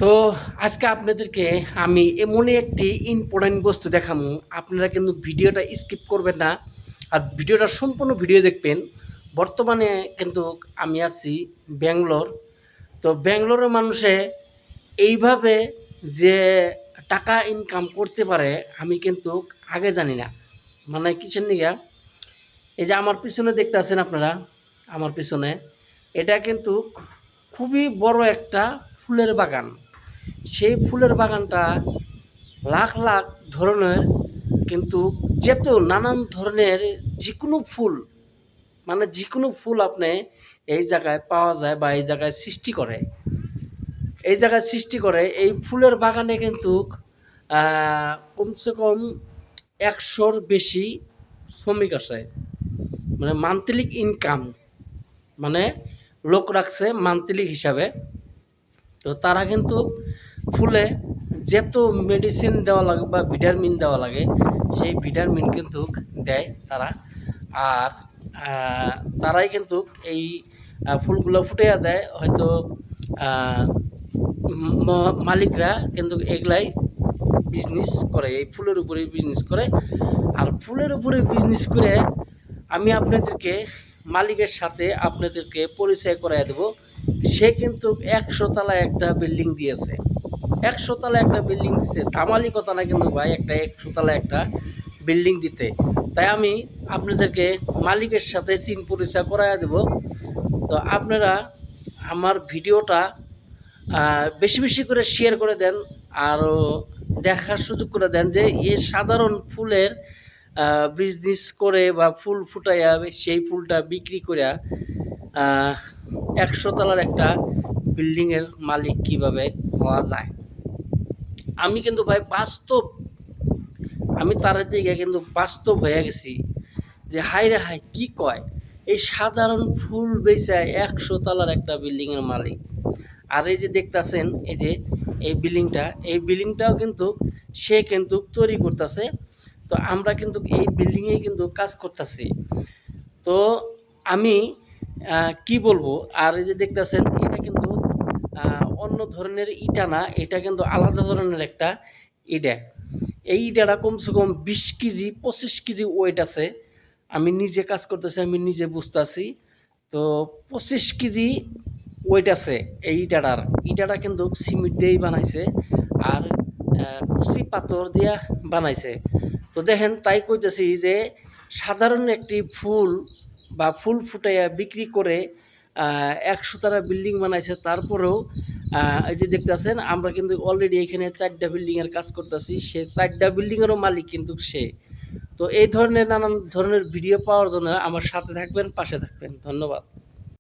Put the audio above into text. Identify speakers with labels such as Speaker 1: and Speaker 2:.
Speaker 1: তো আজকে আপনাদেরকে আমি এমনই একটি ইম্পর্টেন্ট বস্তু দেখাবো। আপনারা কিন্তু ভিডিওটা স্কিপ করবেন না, আর ভিডিওটা সম্পূর্ণ ভিডিও দেখবেন। বর্তমানে কিন্তু আমি আছি ব্যাঙ্গালোর। তো ব্যাঙ্গালোরের মানুষে এইভাবে যে টাকা ইনকাম করতে পারে আমি কিন্তু আগে জানি না। মানে কিসের নিগা, এই যে আমার পিছনে দেখতে আছেন আপনারা, আমার পিছনে এটা কিন্তু খুবই বড় একটা ফুলের বাগান। সেই ফুলের বাগানটা লাখ লাখ ধরনের, কিন্তু যেত নানান ধরনের যে কোনো ফুল, মানে যে কোনো ফুল আপনি এই জায়গায় পাওয়া যায় বা এই জায়গায় সৃষ্টি করে, এই জায়গায় সৃষ্টি করে। এই ফুলের বাগানে কিন্তু কমসে কম 100-র বেশি শ্রমিক আসে, মানে মান্থলি ইনকাম, মানে লোক রাখছে মান্থলি হিসাবে। তো তারা কিন্তু ফুলে যেত মেডিসিন দেওয়া লাগে বা ভিটামিন দেওয়া লাগে, সেই ভিটামিন কিন্তু দেয় তারা। আর তারাই কিন্তু এই ফুলগুলো ফুটিয়ে দেয়। হয়তো মালিকরা কিন্তু এগুলাই বিজনেস করে, এই ফুলের উপরেই বিজনেস করে। আর ফুলের উপরে বিজনেস করে আমি আপনাদেরকে মালিকের সাথে আপনাদেরকে পরিচয় করাই দেব। সে কিন্তু 100 তলায় একটা বিল্ডিং দিয়েছে, 100 তলায় একটা বিল্ডিং দিছে। দামালি কথা না কিন্তু ভাই, একটা 100 তলায় একটা বিল্ডিং দিতে। তাই আমি আপনাদেরকে মালিকের সাথে চিন পরিচয় করাইয়া দেব। তো আপনারা আমার ভিডিওটা বেশি বেশি করে শেয়ার করে দেন, আরও দেখার সুযোগ করে দেন যে এই সাধারণ ফুলের বিজনেস করে বা ফুল ফুটাইয়া সেই ফুলটা বিক্রি করে 100 তলার একটা বিল্ডিংয়ের মালিক কিভাবে হওয়া যায়। আমি কিন্তু ভাই বাস্তব, আমি তার দিকে কিন্তু বাস্তব হয়ে গেছি যে হাই রে হাই কি কয়, এই সাধারণ ফুল বেচায় 100 তলার একটা বিল্ডিংয়ের মালিক। আর এই যে দেখতেছেন, এই যে এই বিল্ডিংটাও কিন্তু সে কিন্তু তৈরি করতেছে। তো আমরা কিন্তু এই বিল্ডিংয়ে কিন্তু কাজ করতেছি। তো আমি কি বলবো, আর এই যে দেখতেছেন এটা কিন্তু অন্য ধরনের ইটা না, এটা কিন্তু আলাদা ধরনের একটা ইটা। এই ইটাটা কমসে কম 20 কেজি 25 কেজি ওয়েট আছে। আমি নিজে কাজ করতেছি, আমি নিজে বুঝতেছি। তো 25 কেজি ওয়েট আছে এই ইটাটা কিন্তু সিমেন্ট দিয়েই বানাইছে, আর কুচি পাথর দিয়া বানাইছে। তো দেখেন, তাই কইতেছি যে সাধারণ একটি ফুল বা ফুল ফুটাইয়া বিক্রি করে 100 তারা বিল্ডিং বানাইছে। তারপরেও এই যে দেখতেছেন আমরা কিন্তু অলরেডি এখানে 4টা বিল্ডিংয়ের কাজ করতেছি, সে 4টা বিল্ডিংয়েরও মালিক কিন্তু সে। তো এই ধরনের নানান ধরনের ভিডিও পাওয়ার জন্য আমার সাথে থাকবেন, পাশে থাকবেন। ধন্যবাদ।